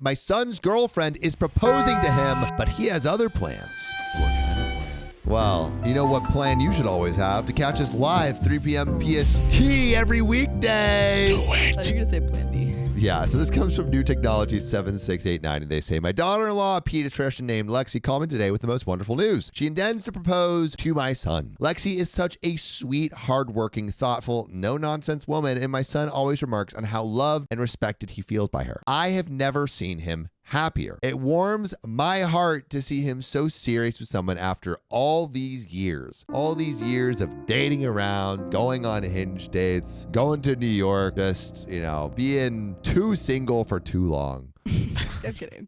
My son's girlfriend is proposing to him, but he has other plans. What kind of plan? Well, you know what plan you should always have? To catch us live 3 p.m. PST every weekday. Do it. I thought you were going to say Plan D. Yeah, so this comes from New Technology 7689, and they say, my daughter-in-law, a pediatrician named Lexi, called me today with the most wonderful news. She intends to propose to my son. Lexi is such a sweet, hardworking, thoughtful, no-nonsense woman, and my son always remarks on how loved and respected he feels by her. I have never seen him happier. It warms my heart to see him so serious with someone after all these years of dating around, going on Hinge dates, going to New York, just, being too single for too long. I'm kidding.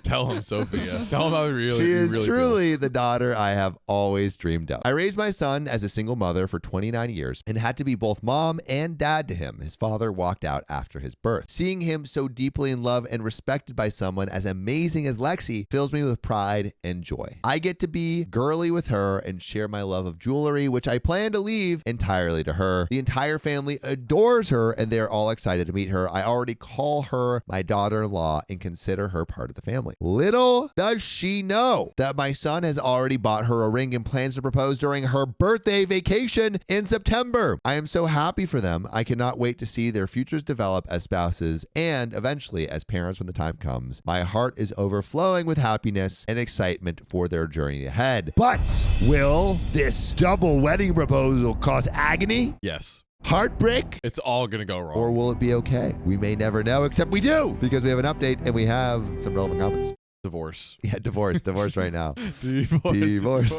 Tell him, Sophia. Tell him how really She is really truly the daughter I have always dreamed of. I raised my son as a single mother for 29 years and had to be both mom and dad to him. His father walked out after his birth. Seeing him so deeply in love and respected by someone as amazing as Lexi fills me with pride and joy. I get to be girly with her and share my love of jewelry, which I plan to leave entirely to her. The entire family adores her and they're all excited to meet her. I already call her my daughter-in-law and consider her part of the family. Little does she know that my son has already bought her a ring and plans to propose during her birthday vacation in September. I am so happy for them. I cannot wait to see their futures develop as spouses and eventually as parents when the time comes. My heart is overflowing with happiness and excitement for their journey ahead. But will this double wedding proposal cause agony? Yes. Heartbreak? It's all going to go wrong. Or will it be okay? We may never know, except we do, because we have an update and we have some relevant comments. Divorce. Yeah, divorce right now. Divorce.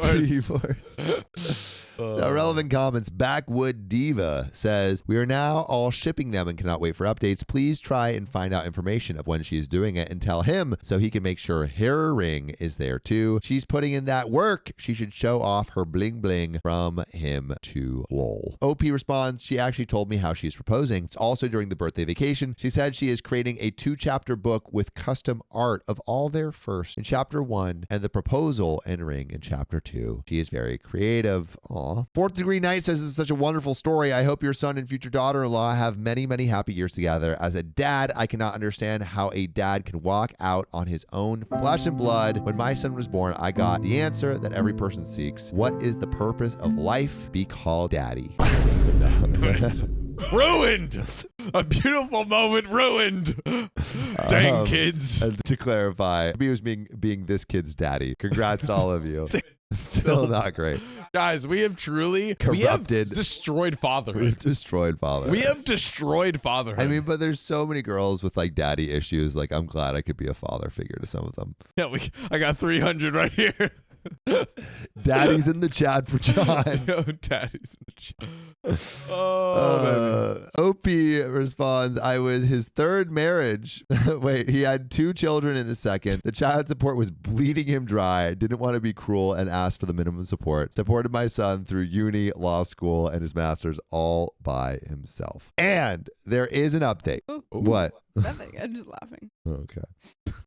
The relevant comments. Backwood Diva says, we are now all shipping them and cannot wait for updates. Please try and find out information of when she is doing it and tell him so he can make sure her ring is there too. She's putting in that work. She should show off her bling bling from him to lol. OP responds, she actually told me how she's proposing. It's also during the birthday vacation. She said she is creating a 2-chapter book with custom art of all their first in chapter 1 and the proposal and ring in chapter 2. She is very creative. Aww. Fourth Degree Knight says it's such a wonderful story. I hope your son and future daughter-in-law have many, many happy years together. As a dad, I cannot understand how a dad can walk out on his own flesh and blood. When my son was born, I got the answer that every person seeks. What is the purpose of life? Be called daddy. Ruined. A beautiful moment ruined. Dang kids. And to clarify, he was being this kid's daddy. Congrats to all of you. Still not great. Guys, we have truly destroyed fatherhood. We've destroyed fatherhood. We have destroyed fatherhood. I mean, but there's so many girls with like daddy issues. Like, I'm glad I could be a father figure to some of them. Yeah, I got 300 right here. Daddy's in the chat for John. Daddy's in the chat. OP responds, I was his third marriage. Wait, he had 2 children in his second. The child support was bleeding him dry. Didn't want to be cruel and asked for the minimum support. Supported my son through uni, law school, and his master's all by himself. And there is an update. Ooh. What? Nothing. I'm just laughing. Okay.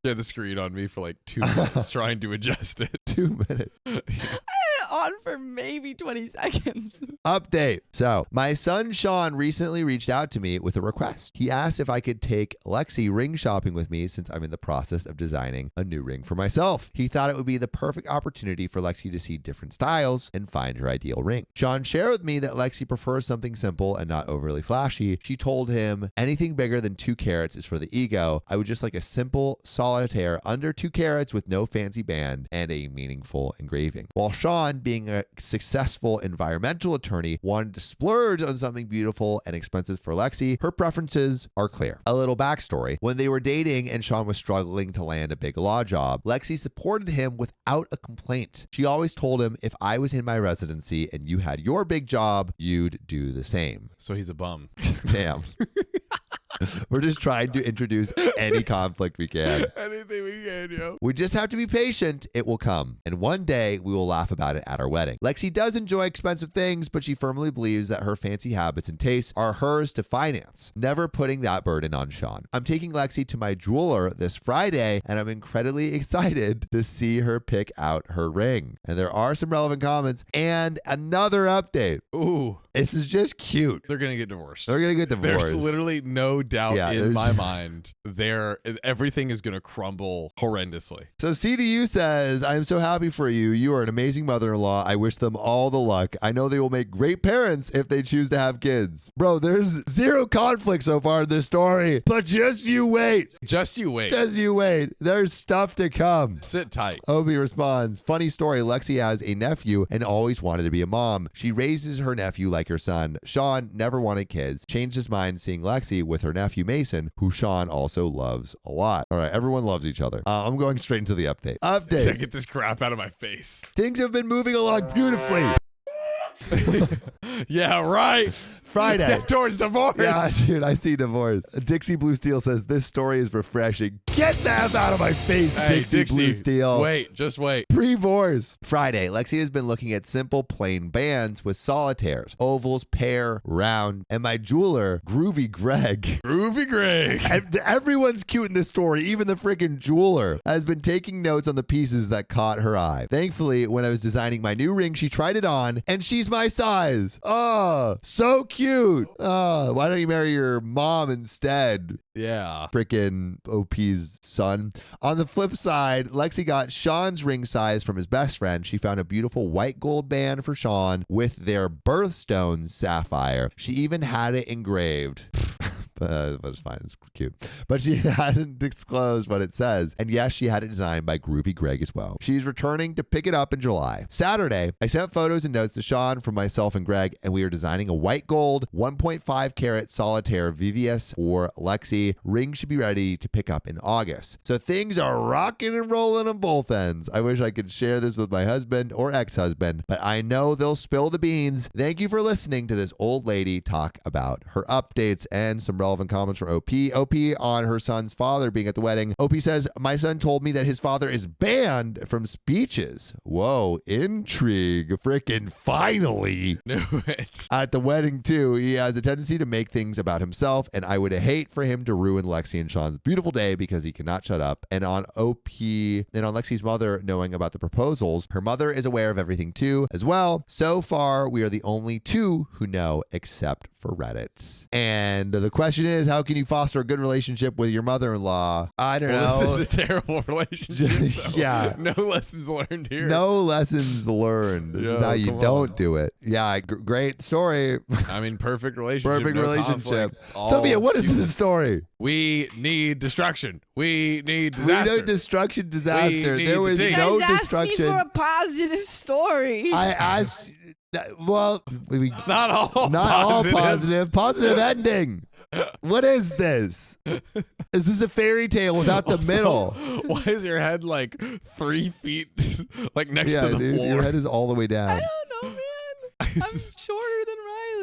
You had the screen on me for like 2 minutes trying to adjust it. 2 minutes. I had it on for maybe 20 seconds. Update. So, my son Sean recently reached out to me with a request. He asked if I could take Lexi ring shopping with me since I'm in the process of designing a new ring for myself. He thought it would be the perfect opportunity for Lexi to see different styles and find her ideal ring. Sean shared with me that Lexi prefers something simple and not overly flashy. She told him anything bigger than 2 carats is for the ego. I would just like a simple solitaire under 2 carats with no fancy band and a meaningful engraving. While Sean, being a successful environmental attorney, wanted to splurge on something beautiful and expensive for Lexi, her preferences are clear. A little backstory. When they were dating and Sean was struggling to land a big law job, Lexi supported him without a complaint. She always told him, if I was in my residency and you had your big job, you'd do the same. So he's a bum. Damn. We're just trying to introduce any conflict we can. Anything we can, yo. We just have to be patient. It will come. And one day we will laugh about it at our wedding. Lexi does enjoy expensive things, but she firmly believes that her fancy habits and tastes are hers to finance, never putting that burden on Sean. I'm taking Lexi to my jeweler this Friday, and I'm incredibly excited to see her pick out her ring. And there are some relevant comments and another update. Ooh. This is just cute. They're going to get divorced. They're going to get divorced. There's literally no doubt Yeah, in my mind everything is going to crumble horrendously. So CDU says, I am so happy for you. You are an amazing mother-in-law. I wish them all the luck. I know they will make great parents if they choose to have kids. Bro, there's zero conflict so far in this story, but just you wait. Just you wait. Just you wait. There's stuff to come. Sit tight. Obi responds, funny story. Lexi has a nephew and always wanted to be a mom. She raises her nephew like her son. Sean never wanted kids. Changed his mind seeing Lexi with her nephew Mason, who Sean also loves a lot. All right, everyone loves each other. I'm going straight into the update. Update. Get this crap out of my face. Things have been moving along beautifully. Yeah, right. Friday. Towards divorce. Yeah, dude, I see divorce. Dixie Blue Steel says, this story is refreshing. Get that out of my face, Hey, Dixie Blue Steel. Wait, just wait. Pre-divorce. Friday, Lexi has been looking at simple, plain bands with solitaires, ovals, pair, round, and my jeweler, Groovy Greg. Groovy Greg. Everyone's cute in this story. Even the freaking jeweler has been taking notes on the pieces that caught her eye. Thankfully, when I was designing my new ring, she tried it on, and she's my size. Oh, so cute. Why don't you marry your mom instead? Yeah. Freaking OP's son. On the flip side, Lexi got Sean's ring size from his best friend. She found a beautiful white gold band for Sean with their birthstone sapphire. She even had it engraved. But it's fine. It's cute. But she hadn't disclosed what it says. And yes, she had it designed by Groovy Greg as well. She's returning to pick it up in July. Saturday, I sent photos and notes to Sean from myself and Greg, and we are designing a white gold 1.5 carat solitaire VVS for Lexi. Ring should be ready to pick up in August. So things are rocking and rolling on both ends. I wish I could share this with my husband or ex-husband, but I know they'll spill the beans. Thank you for listening to this old lady talk about her updates and some relevant comments from OP. OP on her son's father being at the wedding. OP says, my son told me that his father is banned from speeches. Whoa, intrigue. Freaking finally. Knew it. At the wedding too, he has a tendency to make things about himself, and I would hate for him to ruin Lexi and Sean's beautiful day because he cannot shut up. And on OP and on Lexi's mother knowing about the proposals, her mother is aware of everything too as well. So far, we are the only two who know except for Reddit. And the question is, how can you foster a good relationship with your mother-in-law? I don't know. This is a terrible relationship. So Yeah. No lessons learned here. No lessons learned. This is how you don't do it. Yeah, great story. I mean, perfect relationship. Perfect no relationship. conflict. Sophia, what is All this story? We need destruction. We need We disaster. know destruction, disaster. need There was the You no guys asked destruction. me for a positive story. I asked, well, Not all not positive. all positive. Positive ending. What is this? Is this a fairy tale without the Also, middle? Why is your head like 3 feet like next Yeah, to the dude, floor? your head is all the way I down. don't know, man. I'm shorter than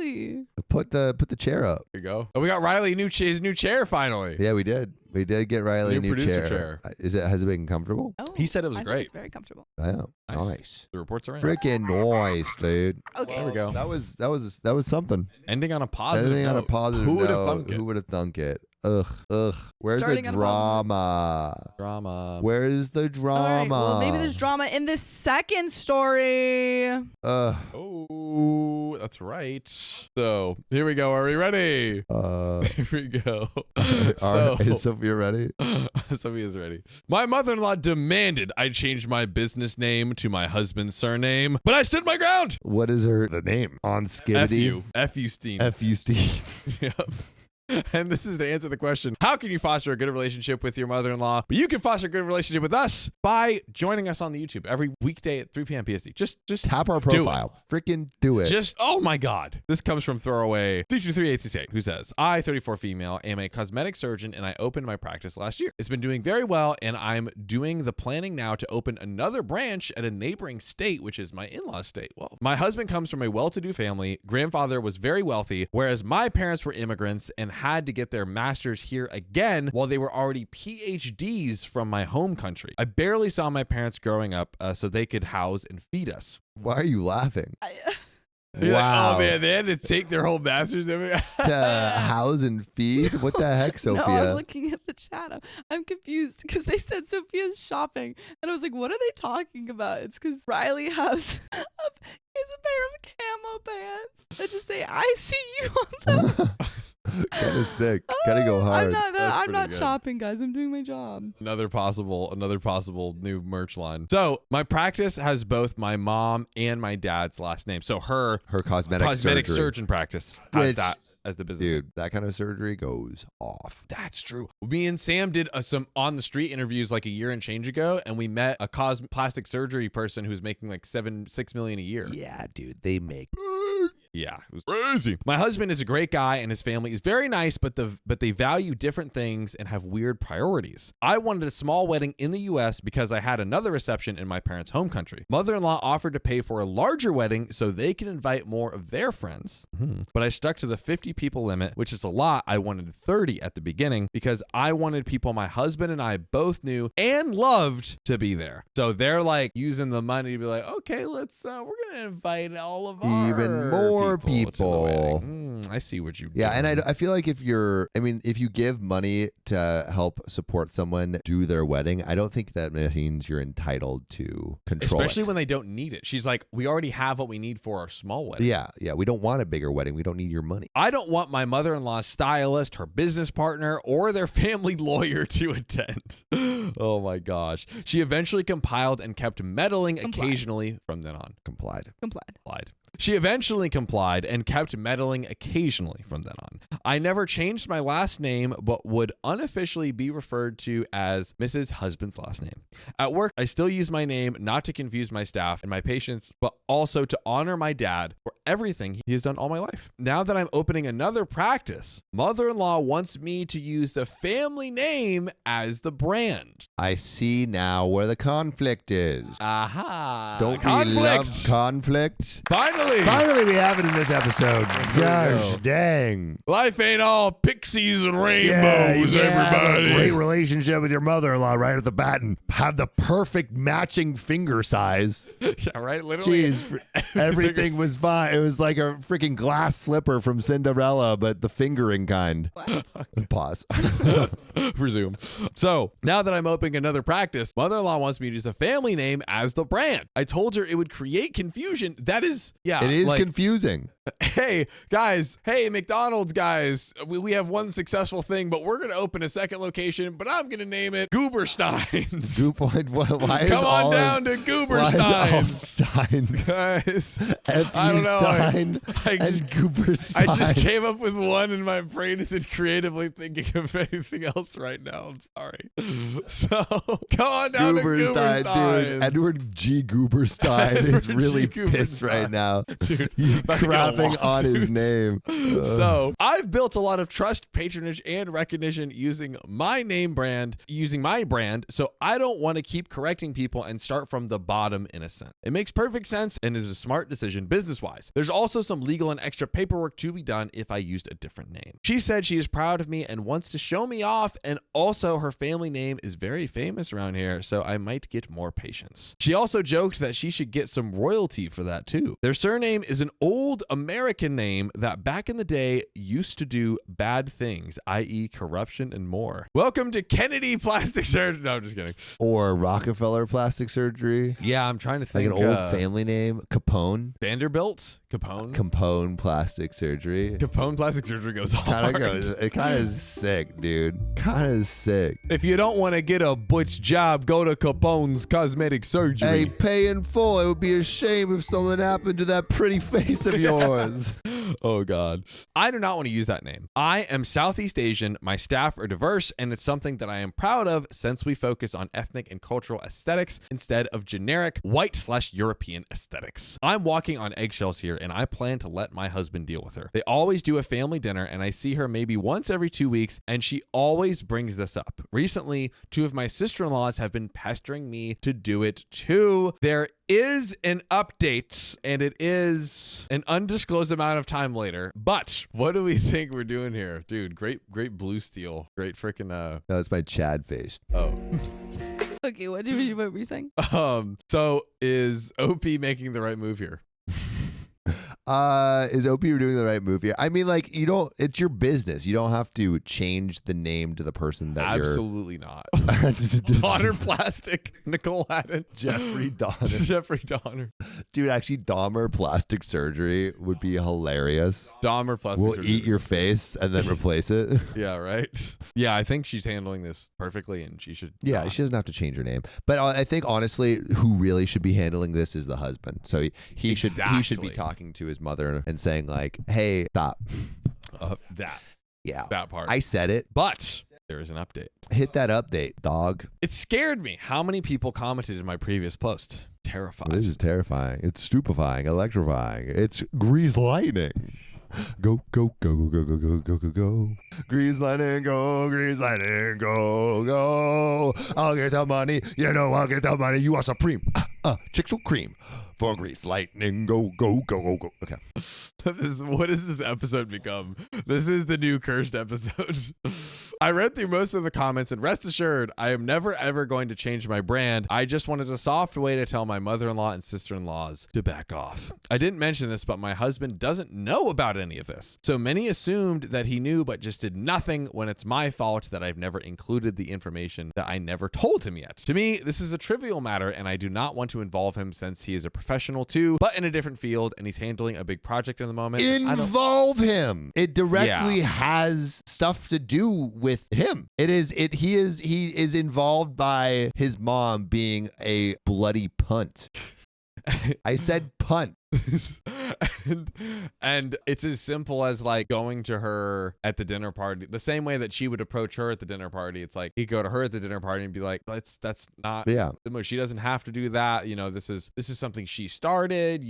Riley. Put the chair up. There you go. Oh, we got Riley his new chair finally. Yeah, we did. We did get Riley a New new producer chair. chair. Has it been comfortable? Oh, He said it was I think great. It's very comfortable. Oh, Nice. nice. The reports are in. Freaking nice, dude. Okay. There we go. That was something. Ending on a positive Ending on a note. positive Who would have note. thunk it? Who would have thunk it? Ugh. Where's Starting the on a positive drama? Drama. Where's the All drama? right, well, maybe there's drama in this second story. Ugh. Oh, that's right. So here we go. Are we ready? Here we go. Is Sophia ready? Sophia's ready. My mother-in-law demanded I change my business name to my husband's surname, but I stood my ground. What is the name? On Skiddity? F.U. Steen. F.U. Steve. Yep. And this is to answer the question, how can you foster a good relationship with your mother-in-law? But you can foster a good relationship with us by joining us on the YouTube every weekday at 3 p.m. PST. Just Tap our do it. profile. Freaking do it. Just, oh my God. This comes from Throwaway 323868, who says, I, 34 female, am a cosmetic surgeon and I opened my practice last year. It's been doing very well and I'm doing the planning now to open another branch at a neighboring state, which is my in-law state. Well, my husband comes from a well-to-do family. Grandfather was very wealthy, whereas my parents were immigrants and had to get their masters here again while they were already PhDs from my home country. I barely saw my parents growing up so they could house and feed us. Why are you laughing? You're like, Wow. oh man, they had to take their whole masters. To house and feed? What the heck, Sophia? No, I was looking at the chat. I'm confused because they said Sophia's shopping. And I was like, what are they talking about? It's because Riley has a pair of camo pants that just say, I see you on them. Kind of sick. Gotta go hard. I'm not good. shopping, guys. I'm doing my job. Another possible new merch line. So my practice has both my mom and my dad's last name. So her cosmetic surgery. surgeon practice has Which, that as the business. Dude, that kind of surgery goes off. That's true. Me and Sam did some on the street interviews like a year and change ago, and we met a plastic surgery person who's making like $6 million a year. Yeah, dude, they make. Yeah, it was crazy. My husband is a great guy and his family is very nice, but they value different things and have weird priorities. I wanted a small wedding in the US because I had another reception in my parents' home country. Mother-in-law offered to pay for a larger wedding so they could invite more of their friends. But I stuck to the 50 people limit, which is a lot. I wanted 30 at the beginning because I wanted people my husband and I both knew and loved to be there. So they're like using the money to be like, okay, let's we're gonna invite all of our Even more people. I see what you. Yeah, and I feel like if you give money to help support someone do their wedding, I don't think that means you're entitled to control especially it. when they don't need it. She's like, we already have what we need for our small wedding. Yeah, we don't want a bigger wedding. We don't need your money. I don't want my mother-in-law's stylist, her business partner, or their family lawyer to attend. Oh my gosh. She eventually compiled and kept meddling occasionally from then on. Complied. She eventually complied and kept meddling occasionally from then on. I never changed my last name, but would unofficially be referred to as Mrs. Husband's last name. At work, I still use my name not to confuse my staff and my patients, but also to honor my dad for everything he has done all my life. Now that I'm opening another practice, mother-in-law wants me to use the family name as the brand. I see now where the conflict is. Aha. Don't Conflict. we love conflict? Finally, we have it in this episode. Gosh dang. Life ain't all pixies and rainbows, Have everybody. a great relationship with your mother-in-law right at the bat and have the perfect matching finger size. Yeah, right? Literally. Jeez, everything was fine. It was like a freaking glass slipper from Cinderella, but the fingering kind. What? Pause. Presume. So now that I'm opening another practice, mother-in-law wants me to use the family name as the brand. I told her it would create confusion. That is, yeah. It is like, confusing. Hey, guys. Hey, McDonald's guys. We have one successful thing, but we're going to open a second location, but I'm going to name it Gooberstein's. Why Come on down to Gooberstein's. Guys, I don't know. And Gooberstein. I just came up with one and my brain isn't creatively thinking of anything else right now. I'm sorry. So come on down to Gooberstein, Gooberstein. dude. Edward G. Gooberstein is really pissed right now. Dude, Crapping on his name. So I've built a lot of trust, patronage, and recognition using my brand. So I don't want to keep correcting people and start from the bottom in a sense. It makes perfect sense and is a smart decision business-wise. There's also some legal and extra paperwork to be done if I used a different name. She said she is proud of me and wants to show me off, and also her family name is very famous around here, so I might get more patience. She also joked that she should get some royalty for that too. Their surname is an old American name that back in the day used to do bad things, i.e. corruption and more. Welcome to Kennedy Plastic Surgery. No, I'm just kidding. Or Rockefeller Plastic Surgery. Yeah, I'm trying to think. Like an old family name. Capone. Vanderbilt? Capone? Capone Plastic Surgery. Capone Plastic Surgery goes hard. It kind of is sick, dude. Kind of sick. If you don't want to get a butch job, go to Capone's Cosmetic Surgery. Hey, pay in full. It would be a shame if something happened to that pretty face of yours. Oh, God. I do not want to use that name. I am Southeast Asian. My staff are diverse, and it's something that I am proud of since we focus on ethnic and cultural aesthetics instead of generic white/European aesthetics. I'm walking on eggshells here, and I plan to let my husband deal with her. They always do a family dinner, and I see her maybe once every 2 weeks, and she always brings this up. Recently, 2 of my sister-in-laws have been pestering me to do it too. There is an update, and it is an undisclosed amount of time later. But what do we think we're doing here? Dude, great blue steel. Great freaking No, that's my Chad face. Oh. Okay, what were you saying? So is OP making the right move here? Is OP doing the right move here? I mean, like, it's your business. You don't have to change the name to the person that Absolutely not. Donner Plastic, Nicole Haddon. Jeffrey Donner. Jeffrey Donner. Dude, actually, Dahmer plastic surgery would be hilarious. Dahmer Plastic We'll surgery. eat your face and then replace it. Yeah, right. Yeah, I think she's handling this perfectly, and she should. Yeah, she doesn't have to change her name. But I think, honestly, who really should be handling this is the husband. So he should be talking to his mother and saying, like, hey, stop. That part. I said it. But there is an update. Hit that update, dog. It scared me how many people commented in my previous post. Terrifying. This is terrifying. It's stupefying, electrifying. It's grease lightning. Go, go, go, go, go, go, go, go, go. Grease lightning, go, grease lightning, go, go. I'll get the money. You know I'll get the money. You are supreme. Chicks will cream. For grease lightning, go, go, go, go, go. Okay. What has this episode become? This is the new cursed episode. I read through most of the comments, and rest assured, I am never ever going to change my brand. I just wanted a soft way to tell my mother-in-law and sister-in-laws to back off. I didn't mention this, but my husband doesn't know about any of this. So many assumed that he knew, but just did nothing when it's my fault that I've never included the information that I never told him yet. To me, this is a trivial matter, and I do not want to involve him since he is a professional too, but in a different field, and he's handling a big project in the moment. Involve him. It directly has stuff to do with him. He is involved by his mom being a bloody punt. I said punt. and it's as simple as like going to her at the dinner party the same way that she would approach her at the dinner party. It's like he'd go to her at the dinner party and be like, that's not she doesn't have to do that, this is something she started,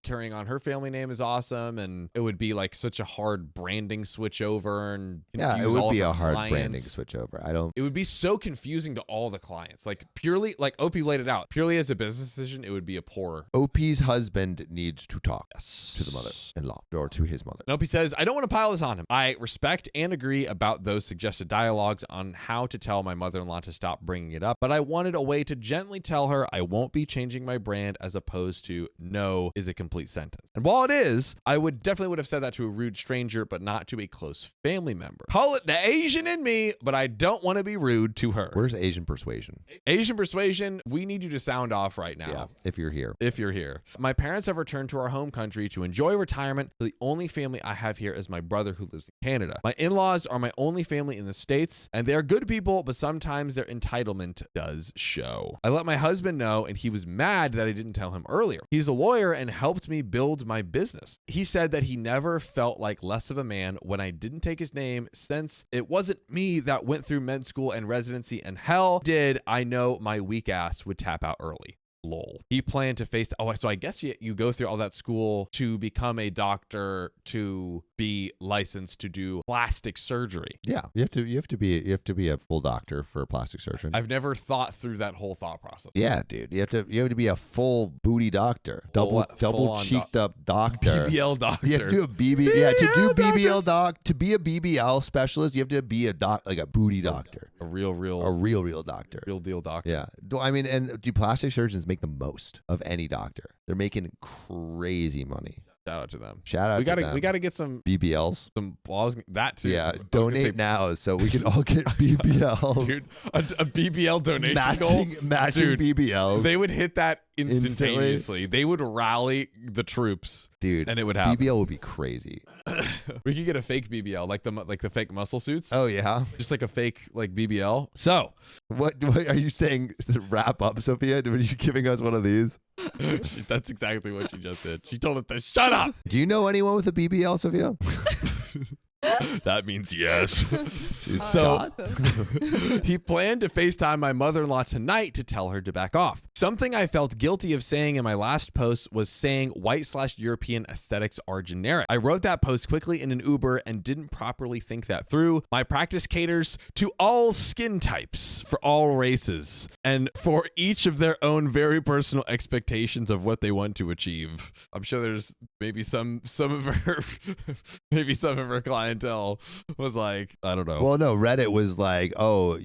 carrying on her family name is awesome, and it would be like such a hard branding switch over, and it would be a hard branding switch over. It would be so confusing to all the clients, like purely, like OP laid it out, purely as a business decision. It would be a poor. OP's husband needs to talk to the mother-in-law or to his mother. Nope, he says, I don't want to pile this on him. I respect and agree about those suggested dialogues on how to tell my mother-in-law to stop bringing it up, but I wanted a way to gently tell her I won't be changing my brand, as opposed to no is a complete sentence. And while it is, I definitely would have said that to a rude stranger, but not to a close family member. Call it the Asian in me, but I don't want to be rude to her. Where's Asian persuasion? Asian persuasion, we need you to sound off right now. Yeah, if you're here. My parents have returned to our home country to enjoy retirement. The only family I have here is my brother, who lives in Canada. My in-laws are my only family in the States, and they are good people, but sometimes their entitlement does show. I let my husband know, and he was mad that I didn't tell him earlier. He's a lawyer and helped me build my business. He said that he never felt like less of a man when I didn't take his name, since it wasn't me that went through med school and residency, and hell did I know my weak ass would tap out early. Lol. He planned to face. So I guess you go through all that school to become a doctor, to be licensed to do plastic surgery. Yeah, you have to be a full doctor for a plastic surgeon. I've never thought through that whole thought process. Yeah, dude, you have to be a full booty doctor, double cheeked up doctor, BBL doctor. You have to do a BBL. Yeah, to do BBL to be a BBL specialist, you have to be a booty doctor, a real doctor, real deal doctor. Yeah, I mean, and do plastic surgeons make the most of any doctor? They're making crazy money. Shout out to them. We gotta get some BBLs. That too. Yeah, donate now so we can all get BBLs. Dude, a BBL donation goal. Matching BBLs. They would hit that instantaneously. They would rally the troops, dude, and it would happen. BBL would be crazy. We could get a fake BBL, like the fake muscle suits. Oh yeah, just like a fake like BBL. So, what are you saying? To wrap up, Sophia? Are you giving us one of these? That's exactly what she just did. She told us to shut up. Do you know anyone with a BBL, Sophia? That means yes. So he planned to FaceTime my mother-in-law tonight to tell her to back off. Something I felt guilty of saying in my last post was saying white/European aesthetics are generic. I wrote that post quickly in an Uber and didn't properly think that through. My practice caters to all skin types, for all races, and for each of their own very personal expectations of what they want to achieve. I'm sure there's maybe some of her clients clientele was like, I don't know. Well, no, Reddit was like, oh,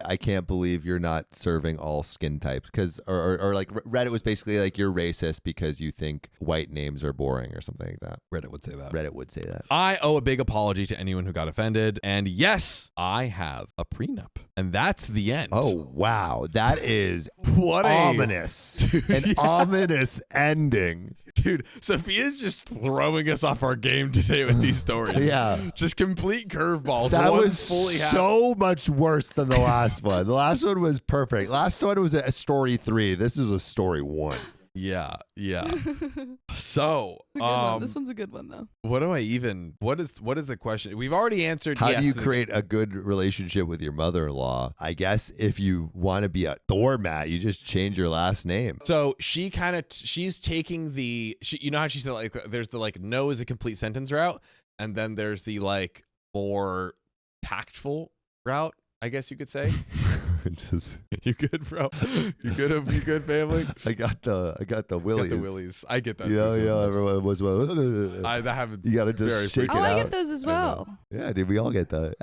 I can't believe you're not serving all skin types. Because, or like Reddit was basically like, you're racist because you think white names are boring or something like that. Reddit would say that. Reddit would say that. I owe a big apology to anyone who got offended. And yes, I have a prenup. And that's the end. Oh, wow. That is what ominous. An ominous ending. Dude, Sophia's just throwing us off our game today with these stories. Yeah. Just complete curveballs. That One was fully so much worse than the last one. The last one was perfect. Last one was a story 3. This is a story 1. Yeah. So, It's a good one. This one's a good one though. what is the question? We've already answered. How yes, do you create a good relationship with your mother-in-law? I guess if you want to be a doormat, you just change your last name. So she's taking you know how she said like there's the like no is a complete sentence route, and then there's the like more tactful route, I guess you could say. You good, bro? You good, family? I got the willies. Got the willies. I get that. You know, too, everyone was that happens. You gotta just shake it out. I get those as well. Yeah, dude, we all get the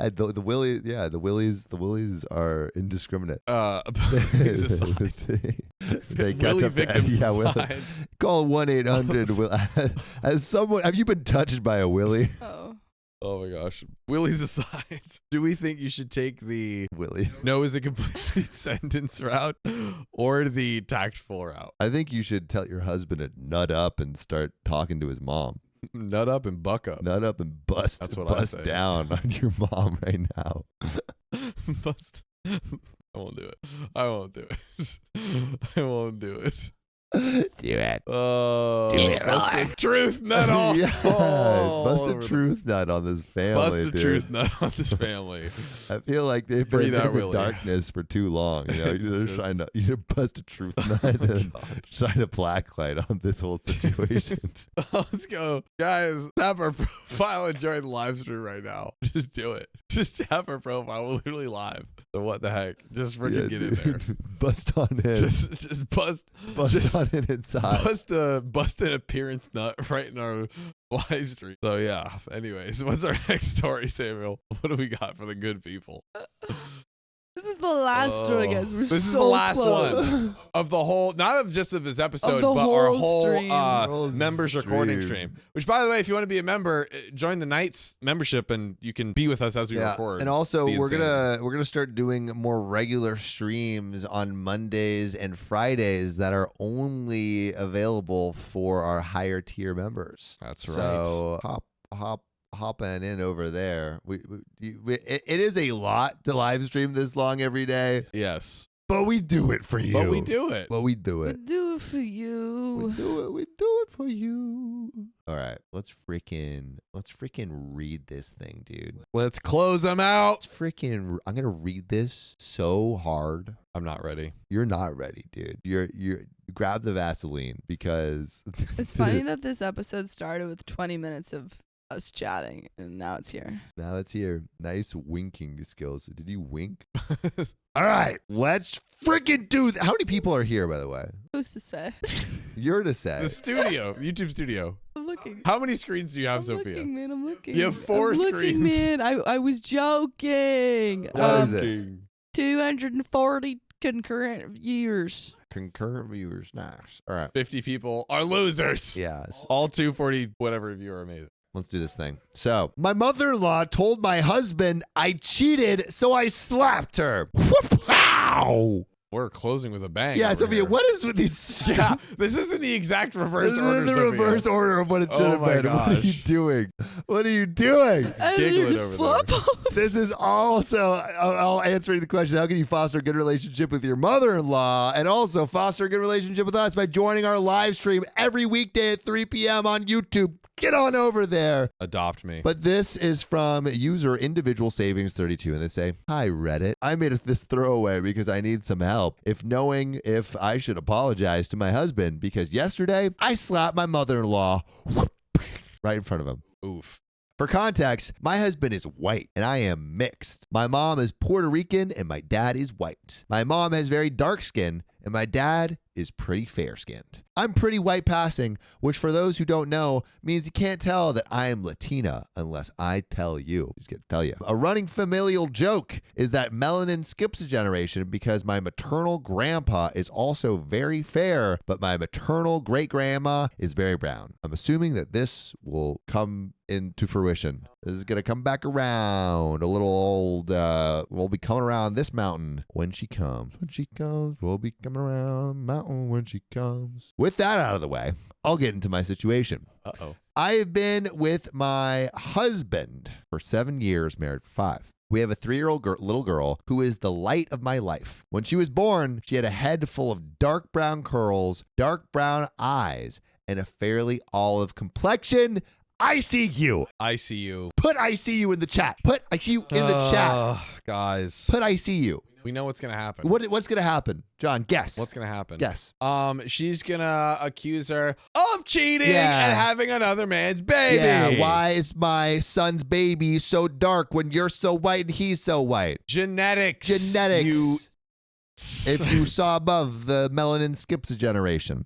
willies. Yeah, the willies are indiscriminate. He's aside. They catch Willie up to victims yeah, call 1-800. As someone, have you been touched by a willie? Oh my gosh. Willies aside, do we think you should take the Willie? no is a complete sentence route or the tactful route? I think you should tell your husband to nut up and start talking to his mom. Nut up and buck up. Nut up and bust. That's what bust I say. down on your mom right now. Bust. I won't do it. I won't do it. Do it. Oh, Do it, bust Roy. a truth nut on. Yeah, Oh, bust all a over truth nut on this family, Bust a dude. truth nut on this family. I feel like they've been Breathe out, in the Willie. darkness for too long. You know, It's you're just- trying to bust a truth nut and shine a black light on this whole situation. Let's go. Guys, tap our profile and join the live stream right now. Just do it. Just tap our profile. We're literally live. So what the heck? Just freaking get in there. Bust on in. Just bust On in inside. bust an appearance nut right in our live stream. So yeah. Anyways, what's our next story, Samuel? What do we got for the good people? This is the last story, guys. We're This so is the last close. one of the whole, not of just of this episode, the but our whole whole stream. members recording Stream. stream. Which, by the way, if you want to be a member, join the Knights membership, and you can be with us as we record. And also The we're insanity. gonna start doing more regular streams on Mondays and Fridays that are only available for our higher tier members. That's right. So hopping in over there. It is a lot to live stream this long every day, Yes, but we do it for you. but we do it. But we do We it. do it for you. We do it for you. All right, let's freaking read this thing, dude. Let's close them out. I'm gonna read this so hard. I'm not ready. You're not ready, dude. You grab the Vaseline because It's funny that this episode started with 20 minutes of us chatting, and now it's here. now it's here. Nice winking skills. Did you wink? All right, let's freaking do How many people are here, by the way? Who's to say? You're to say. The studio, YouTube studio. I'm looking. How many screens do you have, I'm Sophia? looking, man. I'm looking. You have 4 I'm looking, screens. man. I was joking. What is it? 240 concurrent viewers. Concurrent viewers. Nice. All right. 50 people are losers. Yes. All 240 whatever of you are amazing. Let's do this thing. So, my mother-in-law told my husband I cheated, so I slapped her. Wow. We're closing with a bang. Yeah, over Sophia, here. what is with these? Yeah, this isn't the exact reverse This order. is the Sophia. reverse order of what it should Oh have my been. What are you gosh. doing? What are you doing? And giggling you're over swap there. offs. This is also all answering the question, how can you foster a good relationship with your mother-in-law and also foster a good relationship with us by joining our live stream every weekday at 3 p.m. on YouTube. Get on over there. Adopt me. But this is from user individual savings 32, and they say, "Hi Reddit, I made this throwaway because I need some help knowing if I should apologize to my husband because yesterday I slapped my mother-in-law right in front of him." Oof. For context, my husband is white and I am mixed. My mom is Puerto Rican and my dad is white. My mom has very dark skin and my dad is pretty fair-skinned. I'm pretty white passing, which for those who don't know means you can't tell that I am Latina unless I tell you. Just gonna tell you. A running familial joke is that melanin skips a generation because my maternal grandpa is also very fair, but my maternal great-grandma is very brown. I'm assuming that this will come into fruition. This is going to come back around. A little old, we'll be coming around this mountain when she comes. When she comes, we'll be coming around the mountain when she comes. With that out of the way, I'll get into my situation. Uh-oh. I have been with my husband for 7 years, married for 5. We have a 3-year-old little girl who is the light of my life. When she was born, she had a head full of dark brown curls, dark brown eyes, and a fairly olive complexion. I see you. I see you. Put I see you in the chat. Put I see you in the chat. Guys. Put I see you. We know what's going to happen. What's going to happen? John, guess. What's going to happen? Guess. She's going to accuse her of cheating and Yeah. having another man's baby. Yeah, why is my son's baby so dark when you're so white and he's so white? Genetics. If you saw above, the melanin skips a generation.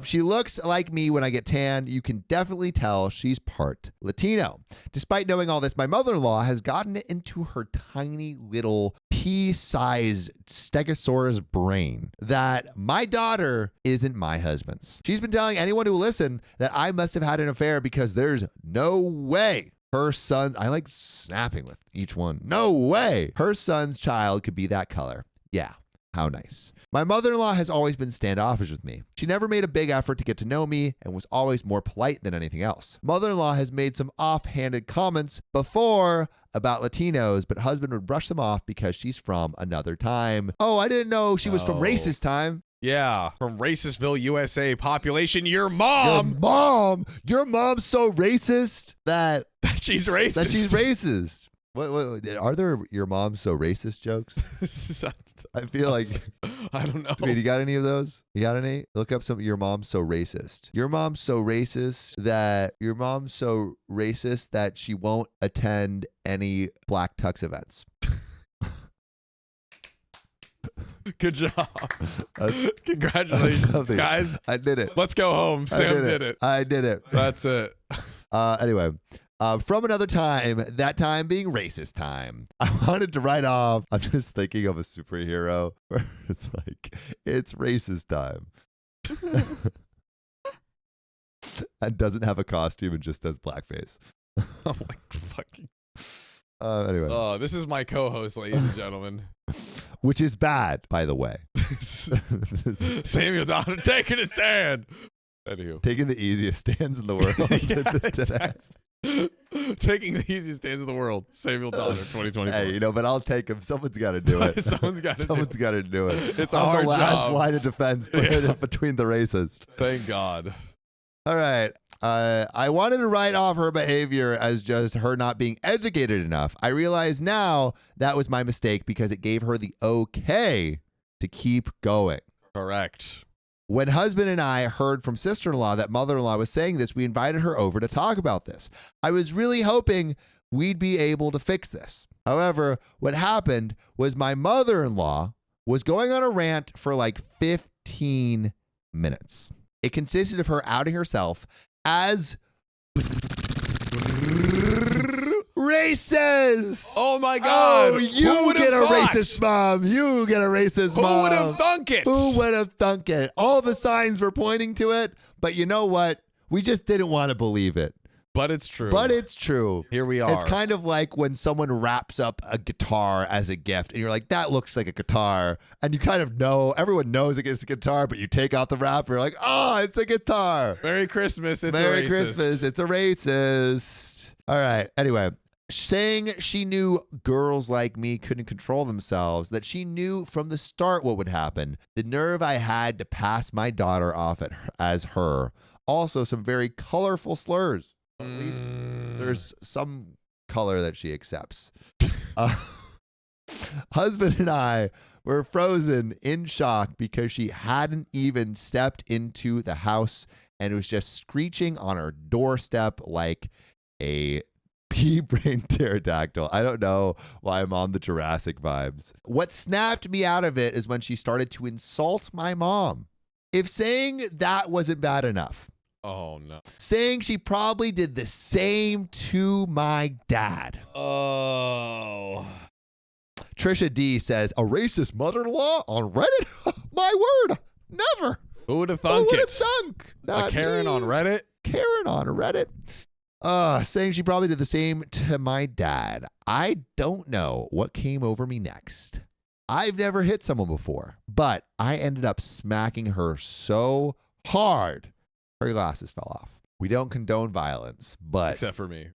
She looks like me when I get tan. You can definitely tell she's part Latino. Despite knowing all this, my mother-in-law has gotten it into her tiny little pea-sized stegosaurus brain that my daughter isn't my husband's. She's been telling anyone who will listen that I must have had an affair because there's no way her son, I like snapping with each one. No way her son's child could be that color. Yeah. How nice. My mother-in-law has always been standoffish with me. She never made a big effort to get to know me and was always more polite than anything else. Mother-in-law has made some offhanded comments before about Latinos, but husband would brush them off because she's from another time. Oh, I didn't know she was from racist time. Yeah, from Racistville, USA. Population, your mom. Your mom's so racist that She's racist. That she's racist. What are there your mom's so racist jokes? I feel like I don't know. Dude, you got any of those? You got any? Look up some. Your mom's so racist. Your mom's so racist that she won't attend any Black Tux events. Good job. Congratulations, guys. I did it. Let's go home. Sam did it. I did it. That's it. Anyway. From another time, that time being racist time. I wanted to write off, I'm just thinking of a superhero where it's like, it's racist time. And doesn't have a costume and just does blackface. Oh my fucking. Anyway. Oh, this is my co-host, ladies and gentlemen. Which is bad, by the way. Samuel Donner taking a stand. Anywho. Taking the easiest stands in the world. Taking the easiest stands in the world. Samuel Donner, 2024. Hey, but I'll take him. Someone's got to do it. Someone's got to do it. It's a hard the last job. line of defense between the racist. Thank God. All right. I wanted to write off her behavior as just her not being educated enough. I realize now that was my mistake because it gave her the okay to keep going. Correct. When husband and I heard from sister-in-law that mother-in-law was saying this, we invited her over to talk about this. I was really hoping we'd be able to fix this. However, what happened was my mother-in-law was going on a rant for like 15 minutes. It consisted of her outing herself as racist. Oh my God. Oh, you get a racist mom. You get a racist mom. Who would have thunk it? Who would have thunk it? All the signs were pointing to it, but you know what? We just didn't want to believe it. But it's true. Here we are. It's kind of like when someone wraps up a guitar as a gift and you're like, that looks like a guitar. And you kind of know, everyone knows it's a guitar, but you take out the wrap and you're like, oh, it's a guitar. Merry Christmas. Merry Christmas. It's a racist. All right. Anyway, saying she knew girls like me couldn't control themselves, that she knew from the start what would happen. The nerve I had to pass my daughter off as her. Also, some very colorful slurs. At least there's some color that she accepts. Husband and I were frozen in shock because she hadn't even stepped into the house and was just screeching on our doorstep like a monkey brain pterodactyl. I don't know why I'm on the Jurassic vibes. What snapped me out of it is when she started to insult my mom. If saying that wasn't bad enough, Oh, no. saying she probably did the same to my dad. Oh. Trisha D says, a racist mother-in-law on Reddit? My word, never. Who would have Who thunk would have it? thunk? A Not Karen me. on Reddit? Karen on Reddit. Saying she probably did the same to my dad. I don't know what came over me next. I've never hit someone before, but I ended up smacking her so hard, her glasses fell off. We don't condone violence, but Except for me.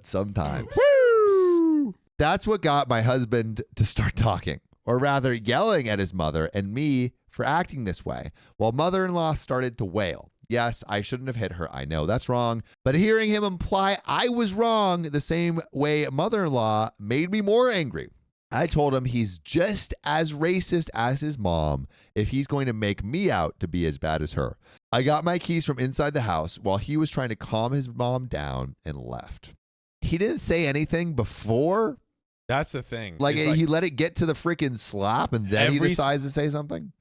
sometimes. Woo! That's what got my husband to start talking, or rather yelling at his mother and me for acting this way, while mother-in-law started to wail. Yes, I shouldn't have hit her. I know that's wrong. But hearing him imply I was wrong the same way mother-in-law made me more angry. I told him he's just as racist as his mom if he's going to make me out to be as bad as her. I got my keys from inside the house while he was trying to calm his mom down and left. He didn't say anything before. That's the thing. Like, It's he let it get to the freaking slap and then he decides to say something.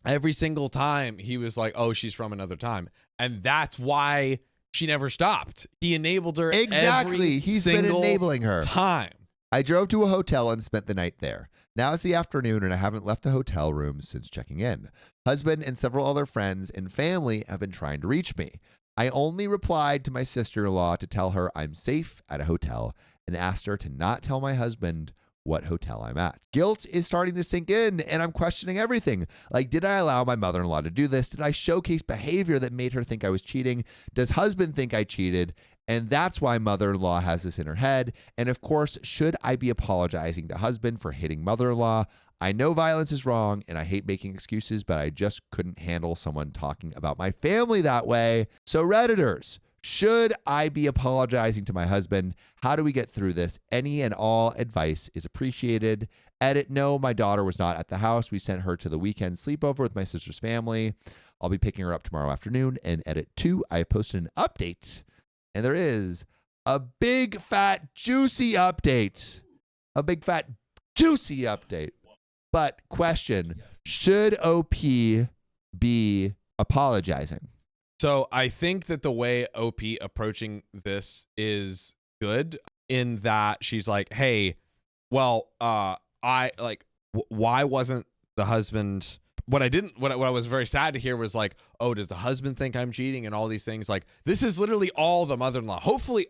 every single time he was like, oh, she's from another time. And that's why she never stopped. He enabled her Exactly. every He's been single enabling her. time. I drove to a hotel and spent the night there. Now it's the afternoon and I haven't left the hotel room since checking in. Husband and several other friends and family have been trying to reach me. I only replied to my sister-in-law to tell her I'm safe at a hotel and asked her to not tell my husband what hotel I'm at. Guilt is starting to sink in and I'm questioning everything. Like, did I allow my mother-in-law to do this? Did I showcase behavior that made her think I was cheating? Does husband think I cheated? And that's why mother-in-law has this in her head. And of course, should I be apologizing to husband for hitting mother-in-law? I know violence is wrong and I hate making excuses, but I just couldn't handle someone talking about my family that way. So Redditors, should I be apologizing to my husband? How do we get through this? Any and all advice is appreciated. Edit, no, my daughter was not at the house. We sent her to the weekend sleepover with my sister's family. I'll be picking her up tomorrow afternoon. And edit 2, I posted an update. And there is a big, fat, juicy update. A big, fat, juicy update. But question, should OP be apologizing? So I think that the way OP approaching this is good in that she's like, hey, well, I like, why wasn't the husband... What I was very sad to hear was like, oh, does the husband think I'm cheating and all these things? Like, this is literally all the mother-in-law. Hopefully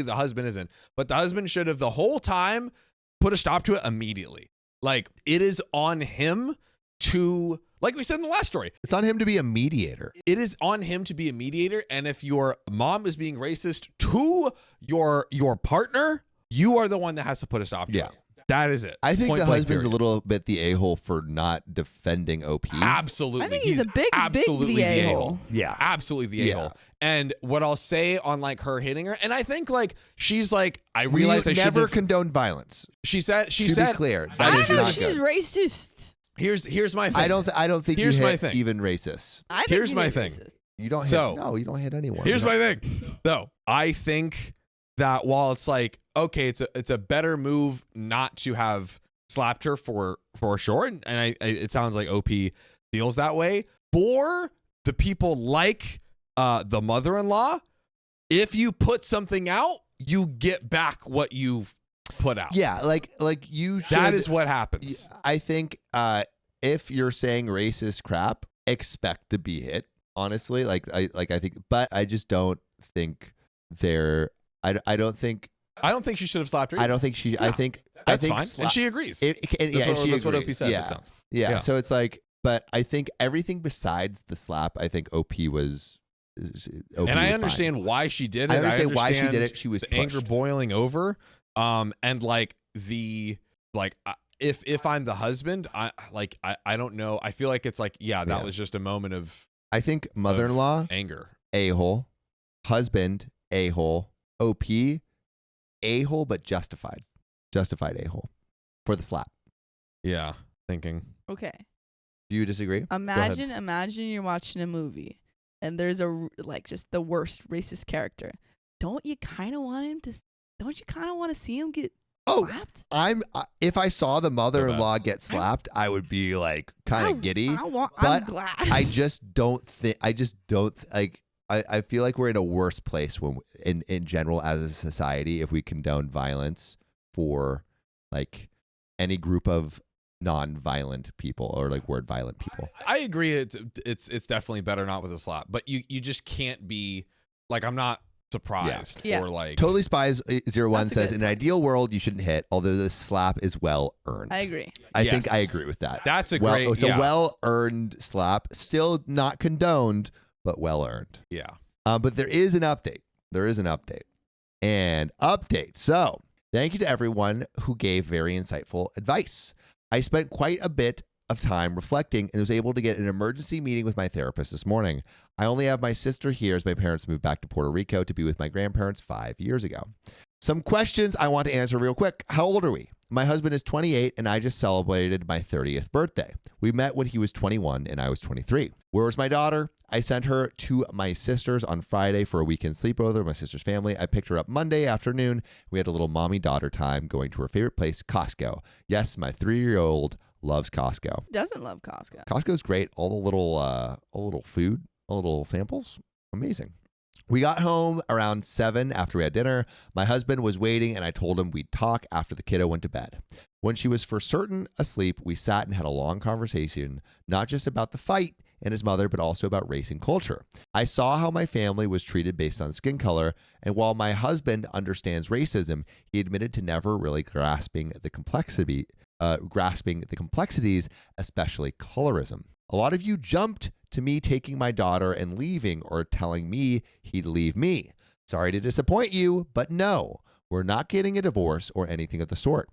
the husband isn't, but the husband should have the whole time put a stop to it immediately. Like, it is on him to, like we said in the last story, It's on him to be a mediator. it is on him to be a mediator. And if your mom is being racist to your partner, you are the one that has to put a stop to Yeah. it. That is it. I think Point the blank, husband's period. a little bit the a-hole for not defending OP. Absolutely. I think he's a big absolutely the the a-hole. Yeah. Absolutely the Yeah. a-hole. And what I'll say on like her hitting her, and I think like she's like, I We realize I never should condone violence. she said To be clear, I that I is don't know. not She's good. racist. here's my thing. I don't think Here's you my hit thing. even racist. I think Here's he my is thing. racist. You don't hit, So- no, you don't hit anyone. Here's You my don't- thing. No, I think that while it's like, okay, it's a better move not to have slapped her for sure. And it sounds like OP feels that way. For the people like the mother-in-law, if you put something out, you get back what you put out. Yeah, like you should. That is what happens. I think if you're saying racist crap, expect to be hit. Honestly, I think, but I just don't think they're. I don't think she should have slapped her. I don't think she. Yeah, I think That's think fine. And she agrees. and she That's what OP agrees. said. Yeah. It sounds. Yeah. So it's like, but I think everything besides the slap, I think OP was. OP And I was understand why she did it. I understand why she did it. She was the anger pushed. boiling over. And like if I'm the husband, I don't know. I feel like it's like, that Yeah. was just a moment of I think mother-in-law anger. a-hole, husband a-hole, OP a-hole, but justified a-hole for the slap. Yeah, thinking. Okay. Do you disagree? Imagine you're watching a movie and there's just the worst racist character. Don't you kind of want him to don't you kind of want to see him get Oh, slapped? if I saw the mother-in-law get slapped, I would be like kind of giddy. I'm But glad. I just don't think. I feel like we're in a worse place when, in general, as a society, if we condone violence for like any group of non-violent people or like word violent people. I agree. It's definitely better not with a slap, but you just can't be like, I'm not surprised Yeah. or like Totally Spies 01 That's a says, good in an ideal world, you shouldn't hit, although the slap is well earned. I agree. I think Yes. I agree with that. That's a well, great. it's a well-earned slap, still not condoned, but well-earned. Yeah. But there is an update. So thank you to everyone who gave very insightful advice. I spent quite a bit of time reflecting and was able to get an emergency meeting with my therapist this morning. I only have my sister here as my parents moved back to Puerto Rico to be with my grandparents 5 years ago. Some questions I want to answer real quick. How old are we? My husband is 28 and I just celebrated my 30th birthday. We met when he was 21 and I was 23. Where was my daughter? I sent her to my sister's on Friday for a weekend sleepover with my sister's family. I picked her up Monday afternoon. We had a little mommy-daughter time going to her favorite place, Costco. Yes, my 3-year-old loves Costco. Doesn't love Costco. Costco's great. All the little food, all the little samples, amazing. We got home around 7 after we had dinner. My husband was waiting and I told him we'd talk after the kiddo went to bed. When she was for certain asleep, we sat and had a long conversation, not just about the fight and his mother, but also about race and culture. I saw how my family was treated based on skin color, and while my husband understands racism, he admitted to never really grasping the complexities, especially colorism. A lot of you jumped to me taking my daughter and leaving or telling me he'd leave me. Sorry to disappoint you, but no, we're not getting a divorce or anything of the sort.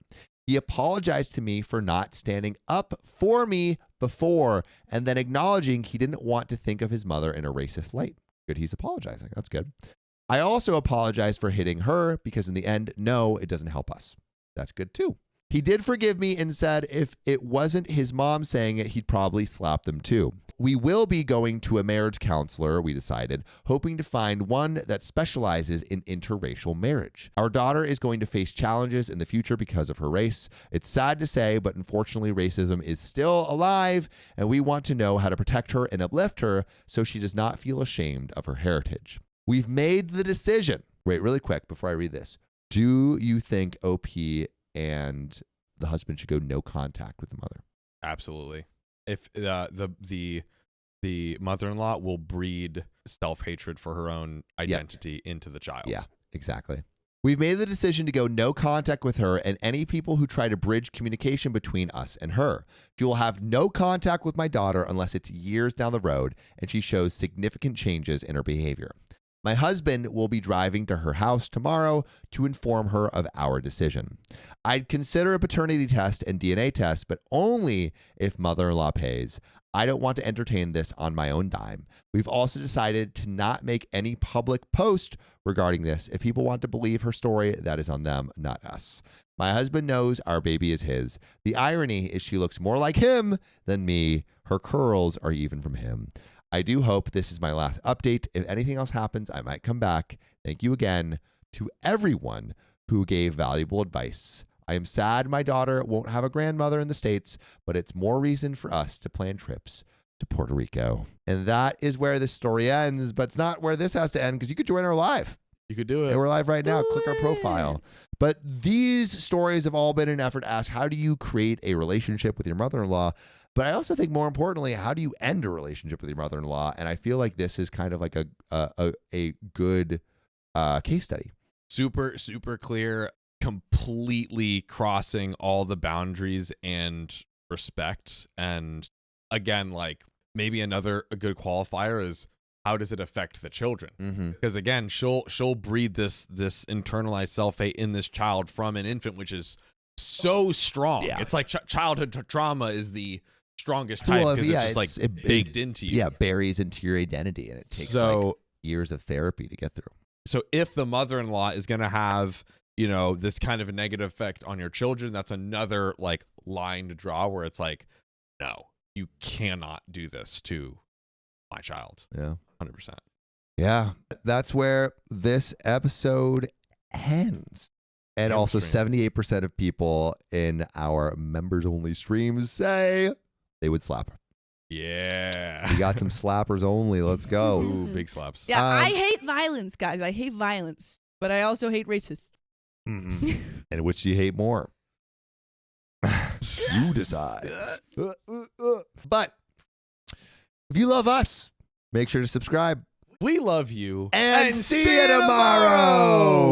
He apologized to me for not standing up for me before and then acknowledging he didn't want to think of his mother in a racist light. Good, he's apologizing. That's good. I also apologized for hitting her because in the end, no, it doesn't help us. That's good too. He did forgive me and said if it wasn't his mom saying it, he'd probably slap them too. We will be going to a marriage counselor, we decided, hoping to find one that specializes in interracial marriage. Our daughter is going to face challenges in the future because of her race. It's sad to say, but unfortunately racism is still alive, and we want to know how to protect her and uplift her so she does not feel ashamed of her heritage. We've made the decision. Wait, really quick before I read this. Do you think OP and the husband should go no contact with the mother? Absolutely. If the mother-in-law will breed self-hatred for her own identity into the child. Yeah, exactly. We've made the decision to go no contact with her and any people who try to bridge communication between us and her. She will have no contact with my daughter unless it's years down the road and she shows significant changes in her behavior. My husband will be driving to her house tomorrow to inform her of our decision. I'd consider a paternity test and DNA test, but only if mother-in-law pays. I don't want to entertain this on my own dime. We've also decided to not make any public post regarding this. If people want to believe her story, that is on them, not us. My husband knows our baby is his. The irony is she looks more like him than me. Her curls are even from him. I do hope this is my last update. If anything else happens, I might come back. Thank you again to everyone who gave valuable advice. I am sad my daughter won't have a grandmother in the States, but it's more reason for us to plan trips to Puerto Rico. And that is where this story ends, but it's not where this has to end because you could join our live. You could do it. And we're live right now. Click our profile. But these stories have all been an effort to ask, how do you create a relationship with your mother-in-law? But I also think more importantly, how do you end a relationship with your mother-in-law? And I feel like this is kind of like a good case study. Super, super clear, completely crossing all the boundaries and respect. And again, like maybe a good qualifier is how does it affect the children? Because again, she'll breed this internalized self-hate in this child from an infant, which is so strong. Yeah. It's like childhood trauma is the strongest type because it's just like baked into you. Yeah, buries into your identity, and it takes like years of therapy to get through. So if the mother-in-law is going to have, this kind of a negative effect on your children, that's another like line to draw where it's like, no, you cannot do this to my child. Yeah. 100%. Yeah. That's where this episode ends. And Camera also stream. 78% of people in our members only streams say they would slap her. Yeah. We got some slappers only. Let's go. Ooh, big slaps. Yeah, I Um, hate violence, guys. I hate violence, but I also hate racists. And which do you hate more? You decide. But if you love us, make sure to subscribe. We love you. And see you tomorrow.